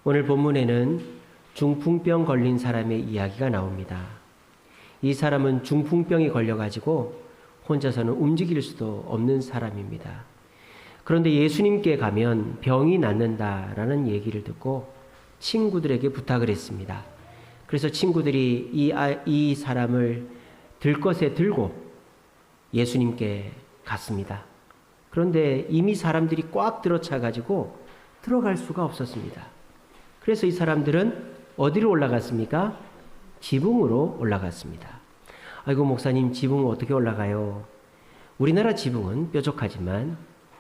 오늘 본문에는 중풍병 걸린 사람의 이야기가 나옵니다. 이 사람은 중풍병이 걸려가지고 혼자서는 움직일 수도 없는 사람입니다. 그런데 예수님께 가면 병이 낫는다라는 얘기를 듣고 친구들에게 부탁을 했습니다. 그래서 친구들이 이 사람을 들것에 들고 예수님께 갔습니다. 그런데 이미 사람들이 꽉 들어차가지고 들어갈 수가 없었습니다. 그래서 이 사람들은 어디로 올라갔습니까? 지붕으로 올라갔습니다. 아이고 목사님, 지붕 어떻게 올라가요? 우리나라 지붕은 뾰족하지만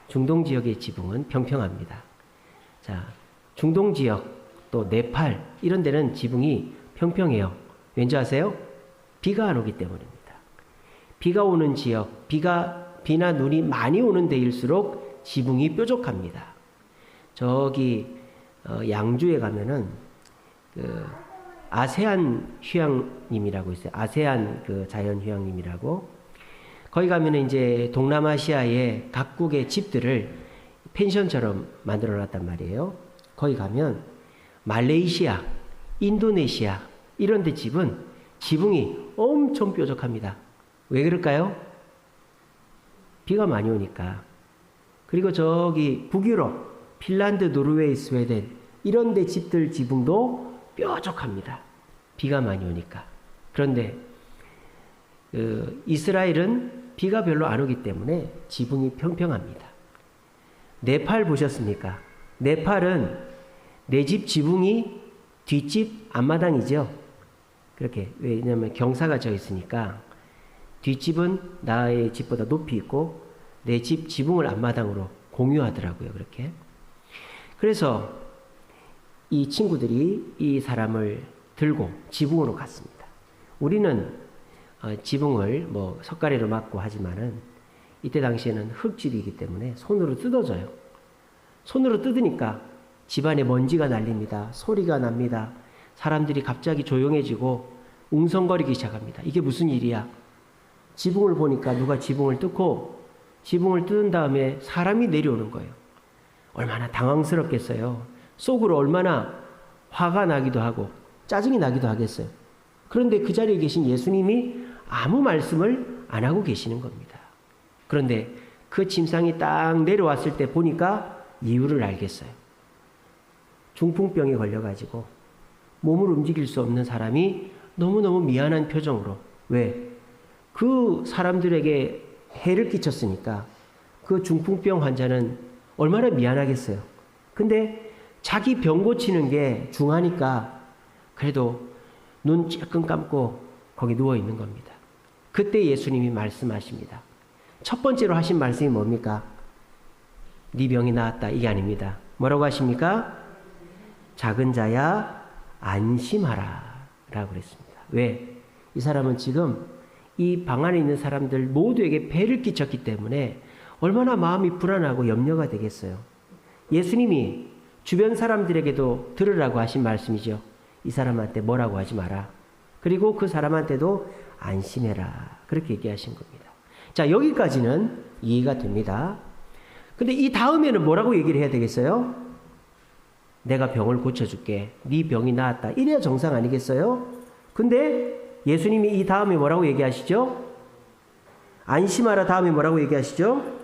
중동 지역의 지붕은 평평합니다. 자, 중동 지역 또 네팔 이런 데는 지붕이 평평해요. 왠지 아세요? 비가 안 오기 때문입니다. 비가 오는 지역, 비나 눈이 많이 오는 데일수록 지붕이 뾰족합니다. 저기 양주에 가면은 아세안 휴양림이라고 있어요. 아세안 자연 휴양림이라고. 거기 가면은 이제 동남아시아의 각국의 집들을 펜션처럼 만들어 놨단 말이에요. 거기 가면 말레이시아, 인도네시아 이런 데 집은 지붕이 엄청 뾰족합니다. 왜 그럴까요? 비가 많이 오니까. 그리고 저기 북유럽, 핀란드, 노르웨이, 스웨덴 이런 데 집들 지붕도 뾰족합니다. 비가 많이 오니까. 그런데 이스라엘은 비가 별로 안 오기 때문에 지붕이 평평합니다. 네팔 보셨습니까? 네팔은 내 집 지붕이 뒷집 앞마당이죠. 그렇게. 왜냐하면 경사가 져 있으니까 뒷집은 나의 집보다 높이 있고 내 집 지붕을 앞마당으로 공유하더라고요. 그렇게. 그래서 이 친구들이 이 사람을 들고 지붕으로 갔습니다. 우리는 지붕을 석가래로 막고 하지만은 이때 당시에는 흙집이기 때문에 손으로 뜯어져요. 손으로 뜯으니까 집안에 먼지가 날립니다. 소리가 납니다. 사람들이 갑자기 조용해지고 웅성거리기 시작합니다. 이게 무슨 일이야? 지붕을 보니까 누가 지붕을 뜯고 지붕을 뜯은 다음에 사람이 내려오는 거예요. 얼마나 당황스럽겠어요. 속으로 얼마나 화가 나기도 하고 짜증이 나기도 하겠어요. 그런데 그 자리에 계신 예수님이 아무 말씀을 안 하고 계시는 겁니다. 그런데 그 침상이 딱 내려왔을 때 보니까 이유를 알겠어요. 중풍병에 걸려가지고 몸을 움직일 수 없는 사람이 너무너무 미안한 표정으로. 왜? 그 사람들에게 해를 끼쳤으니까 그 중풍병 환자는 얼마나 미안하겠어요. 근데 자기 병 고치는 게 중하니까 그래도 눈 찔끔 감고 거기 누워 있는 겁니다. 그때 예수님이 말씀하십니다. 첫 번째로 하신 말씀이 뭡니까? 네 병이 나았다. 이게 아닙니다. 뭐라고 하십니까? 작은 자야 안심하라 라고 그랬습니다. 왜? 이 사람은 지금 이 방 안에 있는 사람들 모두에게 배를 끼쳤기 때문에 얼마나 마음이 불안하고 염려가 되겠어요. 예수님이 주변 사람들에게도 들으라고 하신 말씀이죠. 이 사람한테 뭐라고 하지 마라. 그리고 그 사람한테도 안심해라. 그렇게 얘기하신 겁니다. 자, 여기까지는 이해가 됩니다. 근데 이 다음에는 뭐라고 얘기를 해야 되겠어요? 내가 병을 고쳐줄게. 네 병이 나았다. 이래야 정상 아니겠어요? 근데 예수님이 이 다음에 뭐라고 얘기하시죠? 안심하라 다음에 뭐라고 얘기하시죠?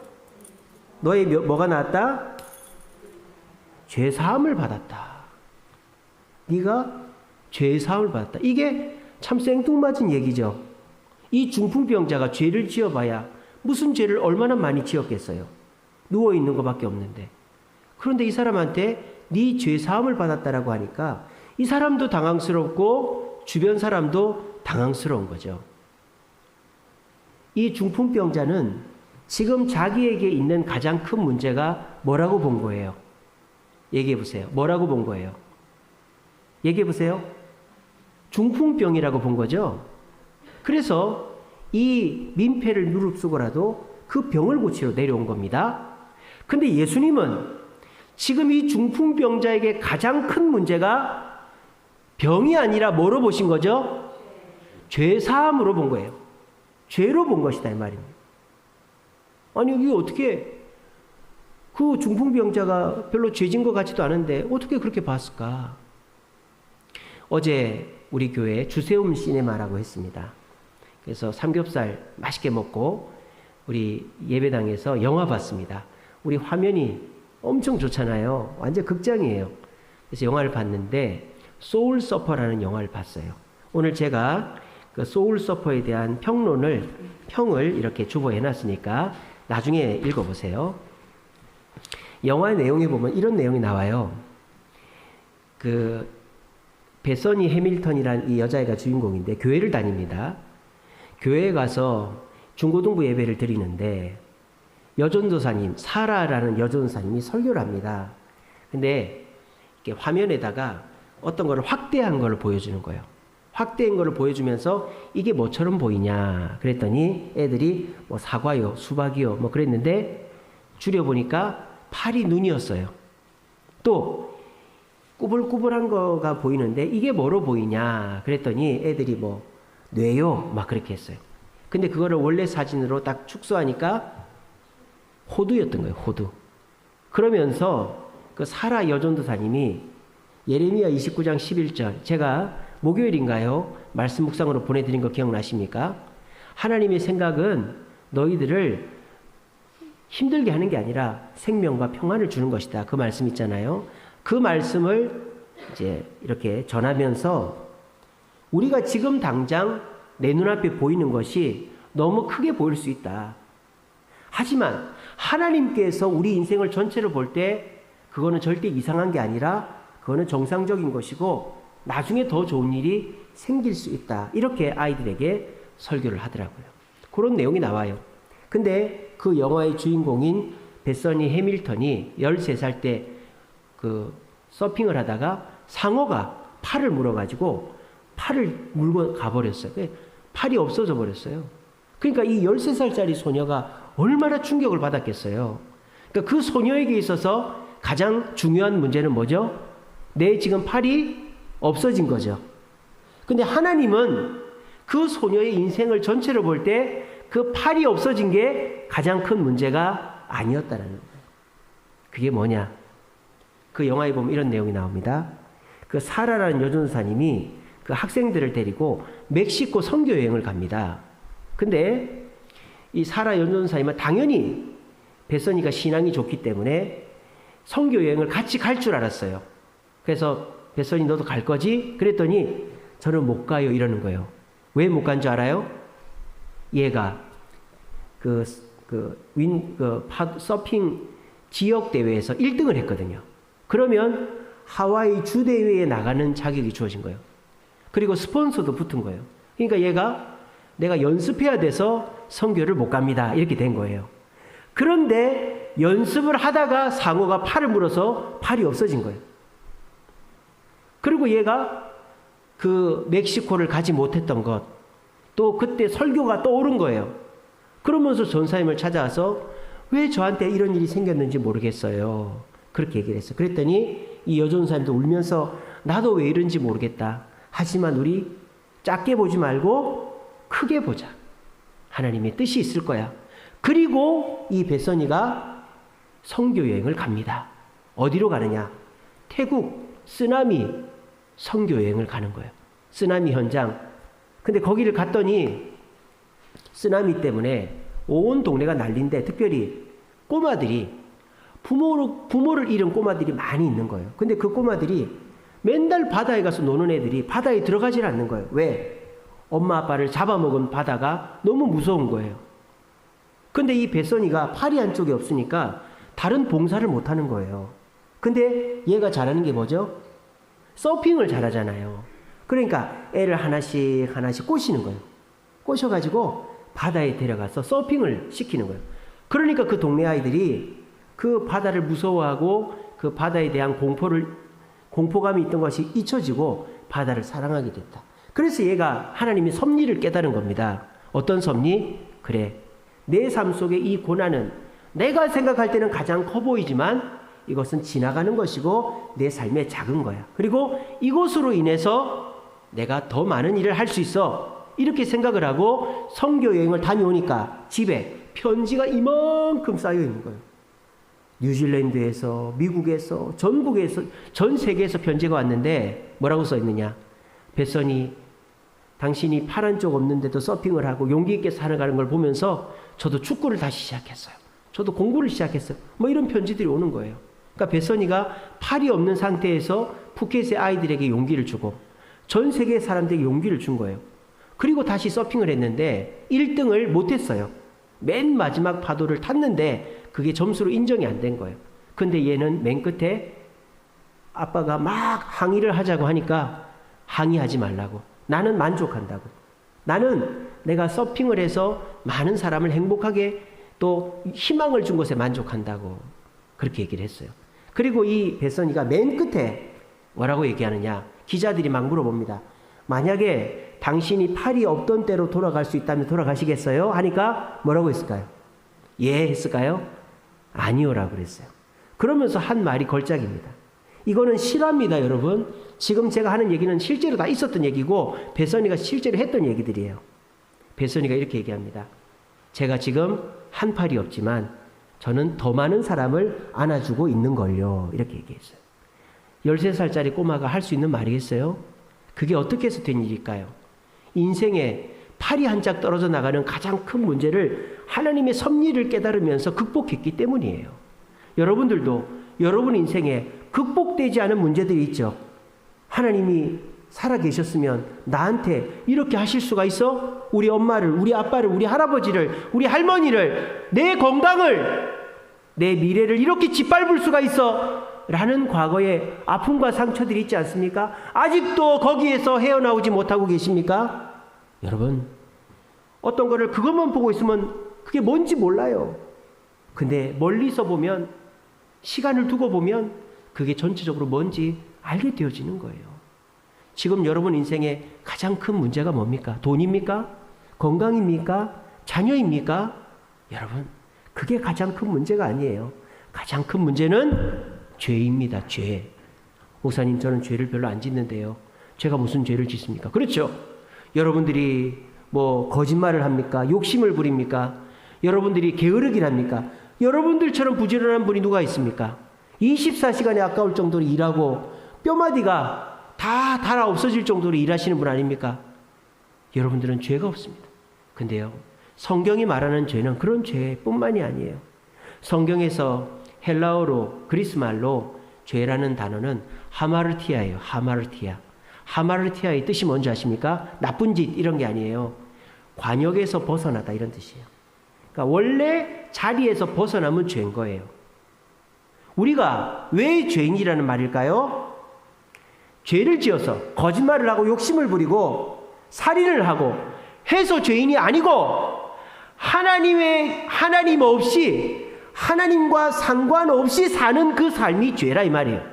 너의 뭐가 나았다? 죄사함을 받았다. 네가 죄사함을 받았다. 이게 참 생뚱맞은 얘기죠. 이 중풍병자가 죄를 지어봐야 무슨 죄를 얼마나 많이 지었겠어요. 누워있는 것밖에 없는데. 그런데 이 사람한테 네 죄사함을 받았다라고 하니까 이 사람도 당황스럽고 주변 사람도 당황스러운 거죠. 이 중풍병자는 지금 자기에게 있는 가장 큰 문제가 뭐라고 본 거예요? 얘기해 보세요. 뭐라고 본 거예요? 얘기해 보세요. 중풍병이라고 본 거죠. 그래서 이 민폐를 무릅쓰고라도 그 병을 고치러 내려온 겁니다. 근데 예수님은 지금 이 중풍병자에게 가장 큰 문제가 병이 아니라 뭐로 보신 거죠? 죄사함으로 본 거예요. 죄로 본 것이다 이 말입니다. 아니 이게 어떻게 그 중풍병자가 별로 죄진 것 같지도 않은데 어떻게 그렇게 봤을까? 어제 우리 교회에 주세움 시네마라고 했습니다. 그래서 삼겹살 맛있게 먹고 우리 예배당에서 영화 봤습니다. 우리 화면이 엄청 좋잖아요. 완전 극장이에요. 그래서 영화를 봤는데 소울 서퍼라는 영화를 봤어요. 오늘 제가 그 소울 서퍼에 대한 평을 이렇게 주보해 놨으니까 나중에 읽어보세요. 영화의 내용에 보면 이런 내용이 나와요. 그 베서니 해밀턴이란 이 여자애가 주인공인데 교회를 다닙니다. 교회에 가서 중고등부 예배를 드리는데 여전도사님, 사라라는 여전도사님이 설교를 합니다. 근데 이렇게 화면에다가 어떤 거를 확대한 걸 보여주는 거예요. 확대한 거를 보여주면서 이게 뭐처럼 보이냐 그랬더니 애들이 뭐 사과요, 수박이요 뭐 그랬는데 줄여보니까 팔이 눈이었어요. 또 꾸불꾸불한 거가 보이는데 이게 뭐로 보이냐 그랬더니 애들이 뭐 뇌요 막 그렇게 했어요. 근데 그거를 원래 사진으로 딱 축소하니까 호두였던 거예요. 호두. 그러면서 그 사라 여전도사님이 예레미야 29장 11절 제가 목요일인가요? 말씀 묵상으로 보내드린 거 기억나십니까? 하나님의 생각은 너희들을 힘들게 하는 게 아니라 생명과 평안을 주는 것이다. 그 말씀 있잖아요. 그 말씀을 이제 이렇게 전하면서 우리가 지금 당장 내 눈앞에 보이는 것이 너무 크게 보일 수 있다. 하지만 하나님께서 우리 인생을 전체로 볼 때 그거는 절대 이상한 게 아니라 그거는 정상적인 것이고 나중에 더 좋은 일이 생길 수 있다. 이렇게 아이들에게 설교를 하더라고요. 그런 내용이 나와요. 근데 그 영화의 주인공인 베서니 해밀턴이 13살 때 그 서핑을 하다가 상어가 팔을 물어가지고 팔을 물고 가버렸어요. 팔이 없어져 버렸어요. 그러니까 이 13살짜리 소녀가 얼마나 충격을 받았겠어요. 그러니까 그 소녀에게 있어서 가장 중요한 문제는 뭐죠? 내 지금 팔이 없어진 거죠. 근데 하나님은 그 소녀의 인생을 전체로 볼 때 그 팔이 없어진 게 가장 큰 문제가 아니었다는 거예요. 그게 뭐냐? 그 영화에 보면 이런 내용이 나옵니다. 그 사라라는 여전도사님이 그 학생들을 데리고 멕시코 선교 여행을 갑니다. 근데 이 사라 여전도사님은 당연히 베서니가 신앙이 좋기 때문에 선교 여행을 같이 갈 줄 알았어요. 그래서 베서니 너도 갈 거지? 그랬더니 저는 못 가요 이러는 거예요. 왜 못 간 줄 알아요? 얘가 서핑 지역 대회에서 1등을 했거든요. 그러면 하와이 주대회에 나가는 자격이 주어진 거예요. 그리고 스폰서도 붙은 거예요. 그러니까 얘가 내가 연습해야 돼서 선교를 못 갑니다. 이렇게 된 거예요. 그런데 연습을 하다가 상어가 팔을 물어서 팔이 없어진 거예요. 그리고 얘가 그 멕시코를 가지 못했던 것, 또 그때 설교가 떠오른 거예요. 그러면서 전사님을 찾아와서 왜 저한테 이런 일이 생겼는지 모르겠어요. 그렇게 얘기를 했어요. 그랬더니 이 여전사님도 울면서 나도 왜 이런지 모르겠다. 하지만 우리 작게 보지 말고 크게 보자. 하나님의 뜻이 있을 거야. 그리고 이 베서니가 선교 여행을 갑니다. 어디로 가느냐? 태국 쓰나미 선교 여행을 가는 거예요. 쓰나미 현장. 근데 거기를 갔더니 쓰나미 때문에 온 동네가 난리인데 특별히 꼬마들이 부모를 잃은 꼬마들이 많이 있는 거예요. 근데 그 꼬마들이 맨날 바다에 가서 노는 애들이 바다에 들어가질 않는 거예요. 왜? 엄마 아빠를 잡아먹은 바다가 너무 무서운 거예요. 근데 이 베서니가 팔이 한쪽이 없으니까 다른 봉사를 못 하는 거예요. 근데 얘가 잘하는 게 뭐죠? 서핑을 잘하잖아요. 그러니까 애를 하나씩 꼬시는 거예요. 꼬셔가지고 바다에 데려가서 서핑을 시키는 거예요. 그러니까 그 동네 아이들이 그 바다를 무서워하고 그 바다에 대한 공포감이 있던 것이 잊혀지고 바다를 사랑하게 됐다. 그래서 얘가 하나님의 섭리를 깨달은 겁니다. 어떤 섭리? 그래, 내 삶 속의 이 고난은 내가 생각할 때는 가장 커 보이지만 이것은 지나가는 것이고 내 삶의 작은 거야. 그리고 이것으로 인해서 내가 더 많은 일을 할 수 있어. 이렇게 생각을 하고 선교 여행을 다녀오니까 집에 편지가 이만큼 쌓여 있는 거예요. 뉴질랜드에서, 미국에서, 전국에서, 전 세계에서 편지가 왔는데 뭐라고 써 있느냐? 벳서니, 당신이 파란 쪽 없는데도 서핑을 하고 용기 있게 살아가는 걸 보면서 저도 축구를 다시 시작했어요. 저도 공부를 시작했어요. 뭐 이런 편지들이 오는 거예요. 그러니까 벳서니가 팔이 없는 상태에서 푸켓의 아이들에게 용기를 주고 전 세계 사람들에게 용기를 준 거예요. 그리고 다시 서핑을 했는데 1등을 못했어요. 맨 마지막 파도를 탔는데 그게 점수로 인정이 안 된 거예요. 근데 얘는 맨 끝에 아빠가 막 항의를 하자고 하니까 항의하지 말라고. 나는 만족한다고. 나는 내가 서핑을 해서 많은 사람을 행복하게 또 희망을 준 것에 만족한다고. 그렇게 얘기를 했어요. 그리고 이 벳서니가 맨 끝에 뭐라고 얘기하느냐. 기자들이 막 물어봅니다. 만약에 당신이 팔이 없던 때로 돌아갈 수 있다면 돌아가시겠어요? 하니까 뭐라고 했을까요? 예 했을까요? 아니요라고 그랬어요. 그러면서 한 말이 걸작입니다. 이거는 실화입니다, 여러분. 지금 제가 하는 얘기는 실제로 다 있었던 얘기고 벳서니가 실제로 했던 얘기들이에요. 벳서니가 이렇게 얘기합니다. 제가 지금 한 팔이 없지만 저는 더 많은 사람을 안아주고 있는걸요. 이렇게 얘기했어요. 13살짜리 꼬마가 할 수 있는 말이겠어요? 그게 어떻게 해서 된 일일까요? 인생에 팔이 한 짝 떨어져 나가는 가장 큰 문제를 하나님의 섭리를 깨달으면서 극복했기 때문이에요. 여러분들도 여러분 인생에 극복되지 않은 문제들이 있죠. 하나님이 살아계셨으면 나한테 이렇게 하실 수가 있어? 우리 엄마를, 우리 아빠를, 우리 할아버지를, 우리 할머니를, 내 건강을, 내 미래를 이렇게 짓밟을 수가 있어? 라는 과거의 아픔과 상처들이 있지 않습니까? 아직도 거기에서 헤어나오지 못하고 계십니까? 여러분, 어떤 거를 그것만 보고 있으면 그게 뭔지 몰라요. 근데 멀리서 보면, 시간을 두고 보면 그게 전체적으로 뭔지 알게 되어지는 거예요. 지금 여러분 인생에 가장 큰 문제가 뭡니까? 돈입니까? 건강입니까? 자녀입니까? 여러분, 그게 가장 큰 문제가 아니에요. 가장 큰 문제는 죄입니다. 죄. 목사님, 저는 죄를 별로 안 짓는데요. 제가 무슨 죄를 짓습니까? 그렇죠. 여러분들이 뭐 거짓말을 합니까? 욕심을 부립니까? 여러분들이 게으르기를 합니까? 여러분들처럼 부지런한 분이 누가 있습니까? 24시간이 아까울 정도로 일하고 뼈마디가 다 닳아 없어질 정도로 일하시는 분 아닙니까? 여러분들은 죄가 없습니다. 근데요, 성경이 말하는 죄는 그런 죄뿐만이 아니에요. 성경에서 헬라어로, 그리스 말로 죄라는 단어는 하마르티아예요. 하마르티아. 하마르티아의 뜻이 뭔지 아십니까? 나쁜 짓 이런 게 아니에요. 관역에서 벗어나다 이런 뜻이에요. 그러니까 원래 자리에서 벗어나면 죄인 거예요. 우리가 왜 죄인이라는 말일까요? 죄를 지어서 거짓말을 하고 욕심을 부리고 살인을 하고 해서 죄인이 아니고 하나님 없이 하나님과 상관없이 사는 그 삶이 죄라 이 말이에요.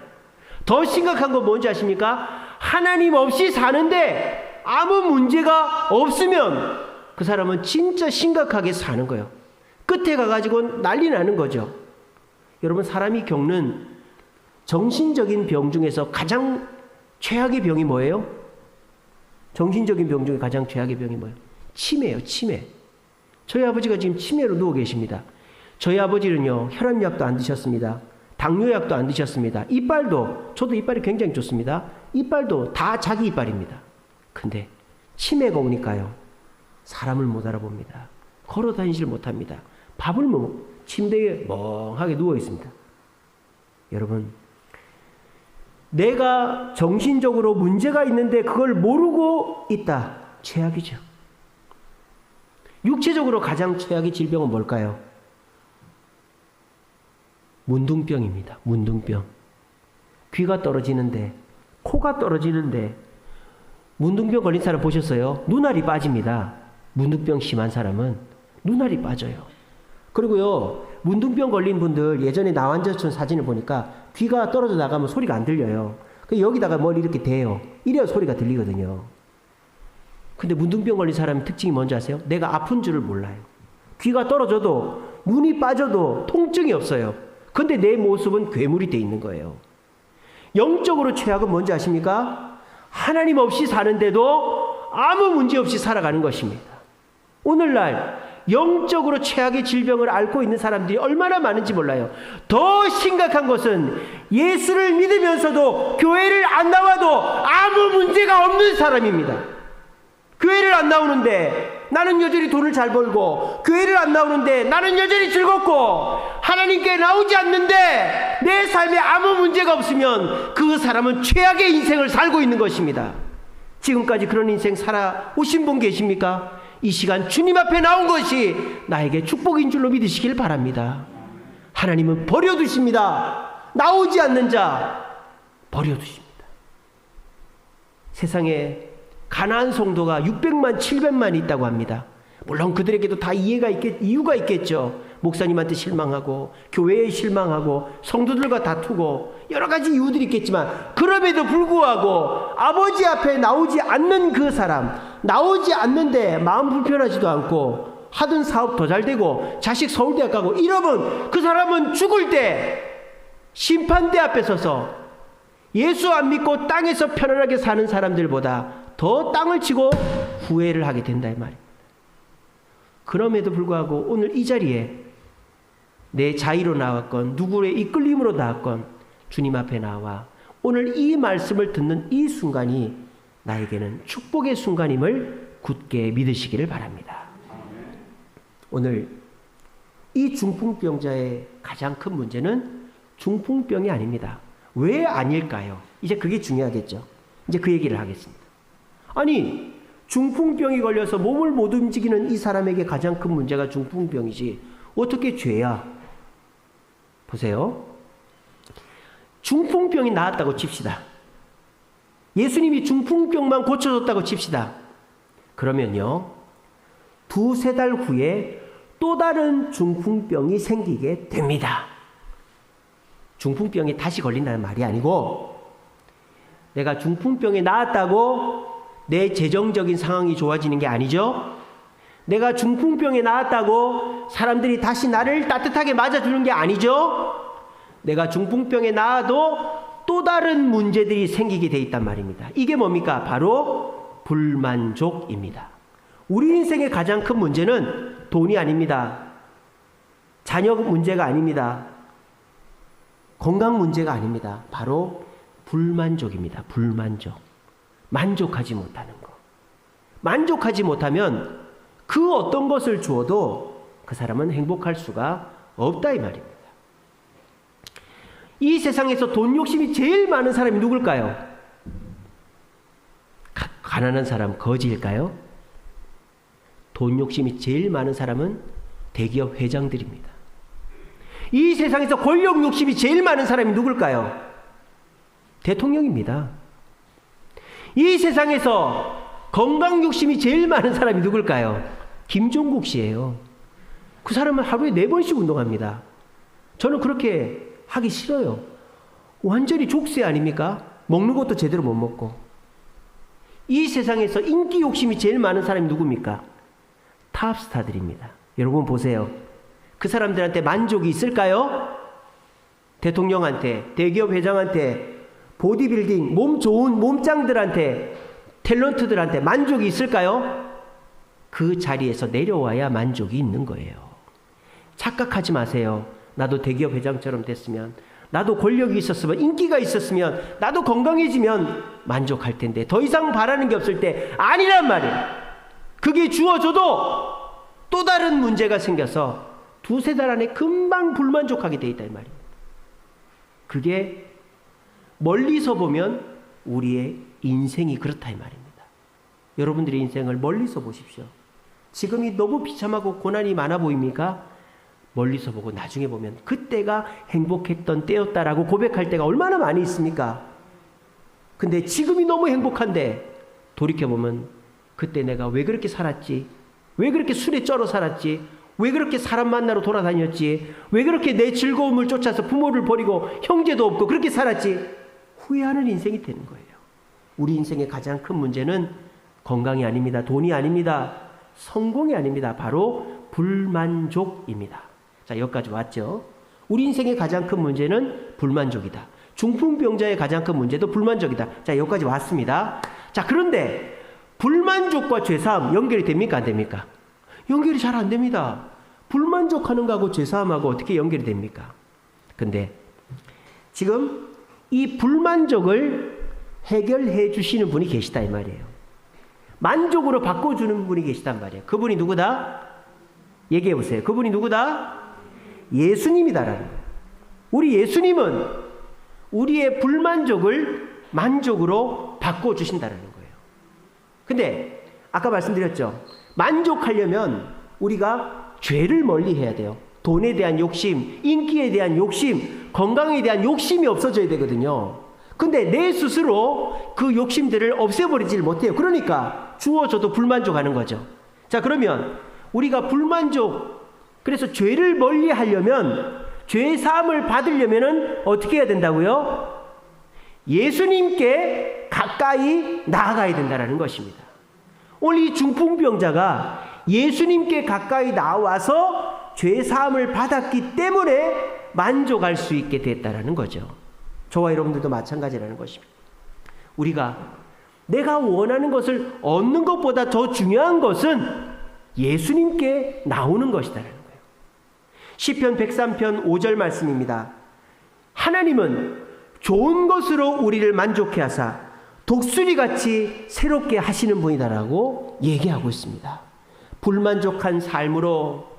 더 심각한 건 뭔지 아십니까? 하나님 없이 사는데 아무 문제가 없으면 그 사람은 진짜 심각하게 사는 거예요. 끝에 가가지고 난리 나는 거죠. 여러분, 사람이 겪는 정신적인 병 중에서 가장 최악의 병이 뭐예요? 정신적인 병 중에 가장 최악의 병이 뭐예요? 치매예요. 치매. 저희 아버지가 지금 치매로 누워 계십니다. 저희 아버지는요, 혈압약도 안 드셨습니다. 당뇨약도 안 드셨습니다. 이빨도, 저도 이빨이 굉장히 좋습니다. 이빨도 다 자기 이빨입니다. 근데 치매가 오니까요, 사람을 못 알아봅니다. 걸어 다니질 못합니다. 밥을 침대에 멍하게 누워 있습니다. 여러분, 내가 정신적으로 문제가 있는데 그걸 모르고 있다. 최악이죠. 육체적으로 가장 최악의 질병은 뭘까요? 문둥병입니다. 문둥병. 귀가 떨어지는데, 코가 떨어지는데, 문둥병 걸린 사람 보셨어요? 눈알이 빠집니다. 문둥병 심한 사람은 눈알이 빠져요. 그리고요, 문둥병 걸린 분들 예전에 나환자촌 사진을 보니까 귀가 떨어져 나가면 소리가 안 들려요. 여기다가 뭘 이렇게 대요. 이래야 소리가 들리거든요. 근데 문둥병 걸린 사람의 특징이 뭔지 아세요? 내가 아픈 줄을 몰라요. 귀가 떨어져도 눈이 빠져도 통증이 없어요. 근데 내 모습은 괴물이 돼 있는 거예요. 영적으로 최악은 뭔지 아십니까? 하나님 없이 사는데도 아무 문제 없이 살아가는 것입니다. 오늘날 영적으로 최악의 질병을 앓고 있는 사람들이 얼마나 많은지 몰라요. 더 심각한 것은 예수를 믿으면서도 교회를 안 나와도 아무 문제가 없는 사람입니다. 교회를 안 나오는데 나는 여전히 돈을 잘 벌고, 교회를 안 나오는데 나는 여전히 즐겁고, 하나님께 나오지 않는데 내 삶에 아무 문제가 없으면 그 사람은 최악의 인생을 살고 있는 것입니다. 지금까지 그런 인생 살아오신 분 계십니까? 이 시간 주님 앞에 나온 것이 나에게 축복인 줄로 믿으시길 바랍니다. 하나님은 버려두십니다. 나오지 않는 자 버려두십니다. 세상에 가나안 성도가 600만 700만 있다고 합니다. 물론 그들에게도 다 이유가 있겠죠. 목사님한테 실망하고, 교회에 실망하고, 성도들과 다투고, 여러 가지 이유들이 있겠지만, 그럼에도 불구하고 아버지 앞에 나오지 않는 그 사람, 나오지 않는데 마음 불편하지도 않고, 하던 사업 더 잘 되고, 자식 서울대학 가고 이러면 그 사람은 죽을 때 심판대 앞에 서서 예수 안 믿고 땅에서 편안하게 사는 사람들보다 더 땅을 치고 후회를 하게 된다 이 말입니다. 그럼에도 불구하고 오늘 이 자리에 내 자의로 나왔건 누구의 이끌림으로 나왔건 주님 앞에 나와 오늘 이 말씀을 듣는 이 순간이 나에게는 축복의 순간임을 굳게 믿으시기를 바랍니다. 오늘 이 중풍병자의 가장 큰 문제는 중풍병이 아닙니다. 왜 아닐까요? 이제 그게 중요하겠죠. 이제 그 얘기를 하겠습니다. 아니, 중풍병이 걸려서 몸을 못 움직이는 이 사람에게 가장 큰 문제가 중풍병이지 어떻게 죄야? 보세요. 중풍병이 나았다고 칩시다. 예수님이 중풍병만 고쳐줬다고 칩시다. 그러면요, 2-3달 후에 또 다른 중풍병이 생기게 됩니다. 중풍병이 다시 걸린다는 말이 아니고, 내가 중풍병에 나았다고 내 재정적인 상황이 좋아지는 게 아니죠. 내가 중풍병에 나았다고 사람들이 다시 나를 따뜻하게 맞아주는 게 아니죠. 내가 중풍병에 나아도 또 다른 문제들이 생기게 돼 있단 말입니다. 이게 뭡니까? 바로 불만족입니다. 우리 인생의 가장 큰 문제는 돈이 아닙니다. 자녀 문제가 아닙니다. 건강 문제가 아닙니다. 바로 불만족입니다. 불만족. 만족하지 못하는 것. 만족하지 못하면 그 어떤 것을 주어도 그 사람은 행복할 수가 없다 이 말입니다. 이 세상에서 돈 욕심이 제일 많은 사람이 누굴까요? 가난한 사람 거지일까요? 돈 욕심이 제일 많은 사람은 대기업 회장들입니다. 이 세상에서 권력 욕심이 제일 많은 사람이 누굴까요? 대통령입니다. 이 세상에서 건강 욕심이 제일 많은 사람이 누굴까요? 김종국 씨예요. 그 사람은 하루에 4번씩 운동합니다. 저는 그렇게 하기 싫어요. 완전히 족쇄 아닙니까? 먹는 것도 제대로 못 먹고. 이 세상에서 인기 욕심이 제일 많은 사람이 누굽니까? 탑스타들입니다. 여러분 보세요. 그 사람들한테 만족이 있을까요? 대통령한테, 대기업 회장한테, 보디빌딩, 몸 좋은 몸짱들한테, 탤런트들한테 만족이 있을까요? 그 자리에서 내려와야 만족이 있는 거예요. 착각하지 마세요. 나도 대기업 회장처럼 됐으면, 나도 권력이 있었으면, 인기가 있었으면, 나도 건강해지면 만족할 텐데 더 이상 바라는 게 없을 때 아니란 말이에요. 그게 주어져도 또 다른 문제가 생겨서 2-3달 안에 금방 불만족하게 돼 있다 이 말입니다. 그게 멀리서 보면 우리의 인생이 그렇다 이 말입니다. 여러분들의 인생을 멀리서 보십시오. 지금이 너무 비참하고 고난이 많아 보입니까? 멀리서 보고 나중에 보면 그때가 행복했던 때였다라고 고백할 때가 얼마나 많이 있습니까? 근데 지금이 너무 행복한데 돌이켜보면 그때 내가 왜 그렇게 살았지? 왜 그렇게 술에 쩔어 살았지? 왜 그렇게 사람 만나러 돌아다녔지? 왜 그렇게 내 즐거움을 쫓아서 부모를 버리고 형제도 없고 그렇게 살았지? 후회하는 인생이 되는 거예요. 우리 인생의 가장 큰 문제는 건강이 아닙니다. 돈이 아닙니다. 성공이 아닙니다. 바로 불만족입니다. 자, 여기까지 왔죠. 우리 인생의 가장 큰 문제는 불만족이다. 중풍병자의 가장 큰 문제도 불만족이다. 자, 여기까지 왔습니다. 자, 그런데 불만족과 죄사함 연결이 됩니까? 안 됩니까? 연결이 잘 안 됩니다. 불만족하는 거하고 죄사함하고 어떻게 연결이 됩니까? 근데 지금 이 불만족을 해결해 주시는 분이 계시다 이 말이에요. 만족으로 바꿔주는 분이 계시단 말이에요. 그분이 누구다? 얘기해 보세요. 그분이 누구다? 예수님이다라는 거예요. 우리 예수님은 우리의 불만족을 만족으로 바꿔주신다는 거예요. 근데 아까 말씀드렸죠. 만족하려면 우리가 죄를 멀리해야 돼요. 돈에 대한 욕심, 인기에 대한 욕심, 건강에 대한 욕심이 없어져야 되거든요. 근데 내 스스로 그 욕심들을 없애버리질 못해요. 그러니까 주어져도 불만족하는 거죠. 자, 그러면 우리가 불만족, 그래서 죄를 멀리하려면, 죄 사함을 받으려면 어떻게 해야 된다고요? 예수님께 가까이 나아가야 된다는 것입니다. 오늘 이 중풍병자가 예수님께 가까이 나와서 죄 사함을 받았기 때문에 만족할 수 있게 됐다는 거죠. 저와 여러분들도 마찬가지라는 것입니다. 우리가 내가 원하는 것을 얻는 것보다 더 중요한 것은 예수님께 나오는 것이다라는 거예요. 시편 103편 5절 말씀입니다. 하나님은 좋은 것으로 우리를 만족해 하사 독수리같이 새롭게 하시는 분이다라고 얘기하고 있습니다. 불만족한 삶으로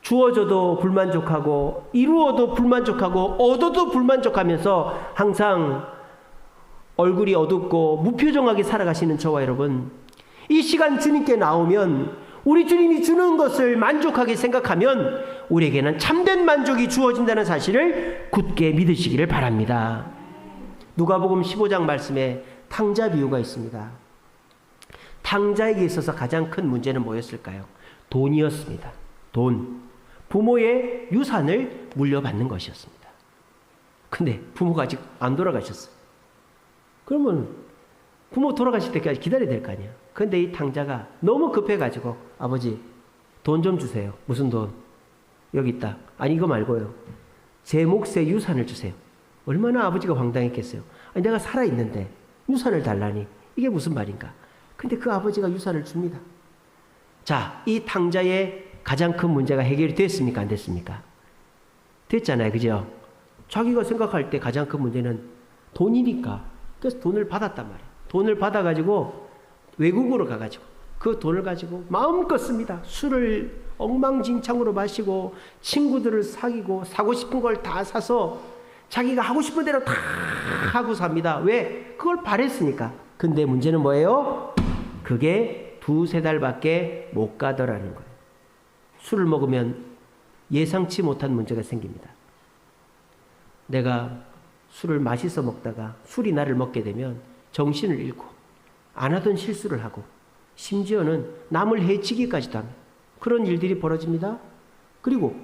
주어져도 불만족하고 이루어도 불만족하고 얻어도 불만족하면서 항상 얼굴이 어둡고 무표정하게 살아가시는 저와 여러분, 이 시간 주님께 나오면 우리 주님이 주는 것을 만족하게 생각하면 우리에게는 참된 만족이 주어진다는 사실을 굳게 믿으시기를 바랍니다. 누가복음 15장 말씀에 탕자 비유가 있습니다. 탕자에게 있어서 가장 큰 문제는 뭐였을까요? 돈이었습니다. 돈. 부모의 유산을 물려받는 것이었습니다. 근데 부모가 아직 안 돌아가셨어요. 그러면 부모 돌아가실 때까지 기다려야 될 거 아니야. 근데 이 탕자가 너무 급해가지고 아버지 돈 좀 주세요. 무슨 돈? 여기 있다. 아니 이거 말고요. 제 몫의 유산을 주세요. 얼마나 아버지가 황당했겠어요. 아니 내가 살아있는데 유산을 달라니 이게 무슨 말인가. 근데 그 아버지가 유산을 줍니다. 자, 이 탕자의 가장 큰 문제가 해결이 됐습니까? 안 됐습니까? 됐잖아요. 그죠? 자기가 생각할 때 가장 큰 문제는 돈이니까. 그래서 돈을 받았단 말이에요. 돈을 받아가지고 외국으로 가가지고 그 돈을 가지고 마음껏 씁니다. 술을 엉망진창으로 마시고 친구들을 사귀고 사고 싶은 걸 다 사서 자기가 하고 싶은 대로 다 하고 삽니다. 왜? 그걸 바랬으니까. 근데 문제는 뭐예요? 그게 2-3달밖에 못 가더라는 거예요. 술을 먹으면 예상치 못한 문제가 생깁니다. 내가 술을 맛있어 먹다가 술이 나를 먹게 되면 정신을 잃고 안 하던 실수를 하고 심지어는 남을 해치기까지도 합니다. 그런 일들이 벌어집니다. 그리고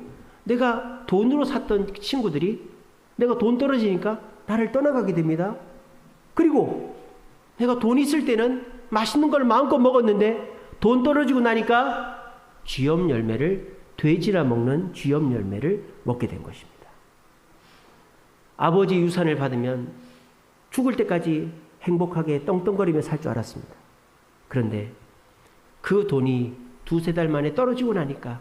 내가 돈으로 샀던 친구들이 내가 돈 떨어지니까 나를 떠나가게 됩니다. 그리고 내가 돈 있을 때는 맛있는 걸 마음껏 먹었는데 돈 떨어지고 나니까 쥐염 열매를, 돼지나 먹는 쥐염 열매를 먹게 된 것입니다. 아버지 유산을 받으면 죽을 때까지 행복하게 떵떵거리며 살 줄 알았습니다. 그런데 그 돈이 2-3달 만에 떨어지고 나니까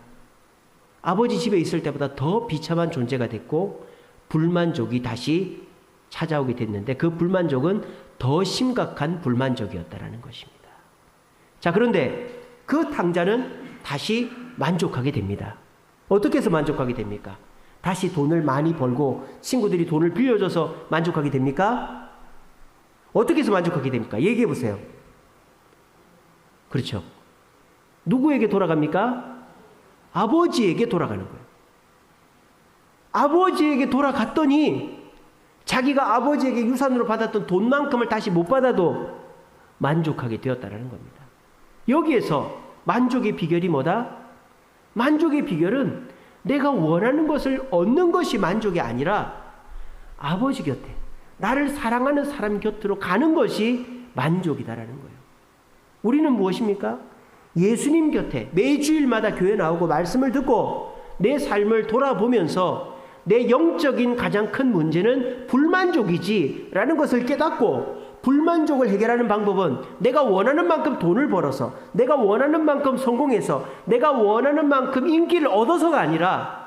아버지 집에 있을 때보다 더 비참한 존재가 됐고 불만족이 다시 찾아오게 됐는데 그 불만족은 더 심각한 불만족이었다라는 것입니다. 자, 그런데 그 탕자는 다시 만족하게 됩니다. 어떻게 해서 만족하게 됩니까? 다시 돈을 많이 벌고 친구들이 돈을 빌려줘서 만족하게 됩니까? 어떻게 해서 만족하게 됩니까? 얘기해 보세요. 그렇죠. 누구에게 돌아갑니까? 아버지에게 돌아가는 거예요. 아버지에게 돌아갔더니 자기가 아버지에게 유산으로 받았던 돈만큼을 다시 못 받아도 만족하게 되었다는 겁니다. 여기에서 만족의 비결이 뭐다? 만족의 비결은 내가 원하는 것을 얻는 것이 만족이 아니라 아버지 곁에, 나를 사랑하는 사람 곁으로 가는 것이 만족이다라는 거예요. 우리는 무엇입니까? 예수님 곁에 매주일마다 교회 나오고 말씀을 듣고 내 삶을 돌아보면서 내 영적인 가장 큰 문제는 불만족이지 라는 것을 깨닫고 불만족을 해결하는 방법은 내가 원하는 만큼 돈을 벌어서, 내가 원하는 만큼 성공해서, 내가 원하는 만큼 인기를 얻어서가 아니라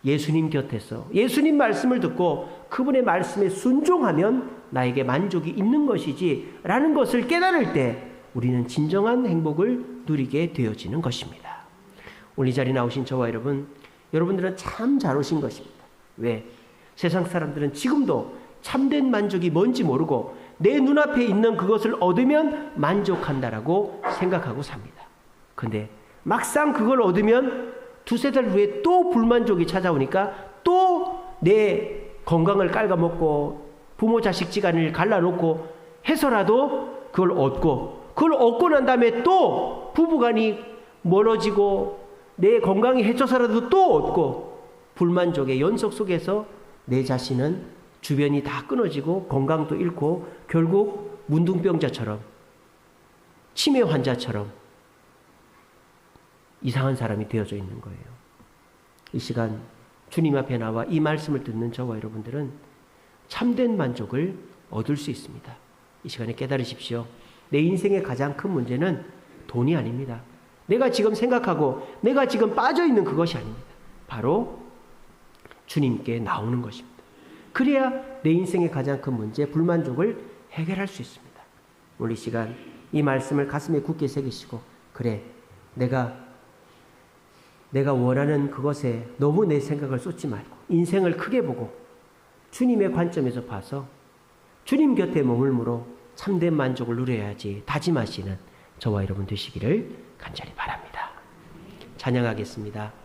예수님 곁에서 예수님 말씀을 듣고 그분의 말씀에 순종하면 나에게 만족이 있는 것이지 라는 것을 깨달을 때 우리는 진정한 행복을 누리게 되어지는 것입니다. 오늘 이 자리에 나오신 저와 여러분들은 참 잘 오신 것입니다. 왜? 세상 사람들은 지금도 참된 만족이 뭔지 모르고 내 눈앞에 있는 그것을 얻으면 만족한다라고 생각하고 삽니다. 근데 막상 그걸 얻으면 두세 달 후에 또 불만족이 찾아오니까 또 내 건강을 깔아먹고 부모 자식 지간을 갈라놓고 해서라도 그걸 얻고 난 다음에 또 부부간이 멀어지고 내 건강이 해쳐서라도 또 얻고 불만족의 연속 속에서 내 자신은 주변이 다 끊어지고 건강도 잃고 결국 문둥병자처럼 치매 환자처럼 이상한 사람이 되어져 있는 거예요. 이 시간 주님 앞에 나와 이 말씀을 듣는 저와 여러분들은 참된 만족을 얻을 수 있습니다. 이 시간에 깨달으십시오. 내 인생의 가장 큰 문제는 돈이 아닙니다. 내가 지금 생각하고 내가 지금 빠져있는 그것이 아닙니다. 바로 주님께 나오는 것입니다. 그래야 내 인생의 가장 큰 문제, 불만족을 해결할 수 있습니다. 오늘 이 시간 이 말씀을 가슴에 굳게 새기시고, 그래, 내가 원하는 그것에 너무 내 생각을 쏟지 말고 인생을 크게 보고 주님의 관점에서 봐서 주님 곁에 머물므로 참된 만족을 누려야지 다짐하시는 저와 여러분 되시기를 간절히 바랍니다. 찬양하겠습니다.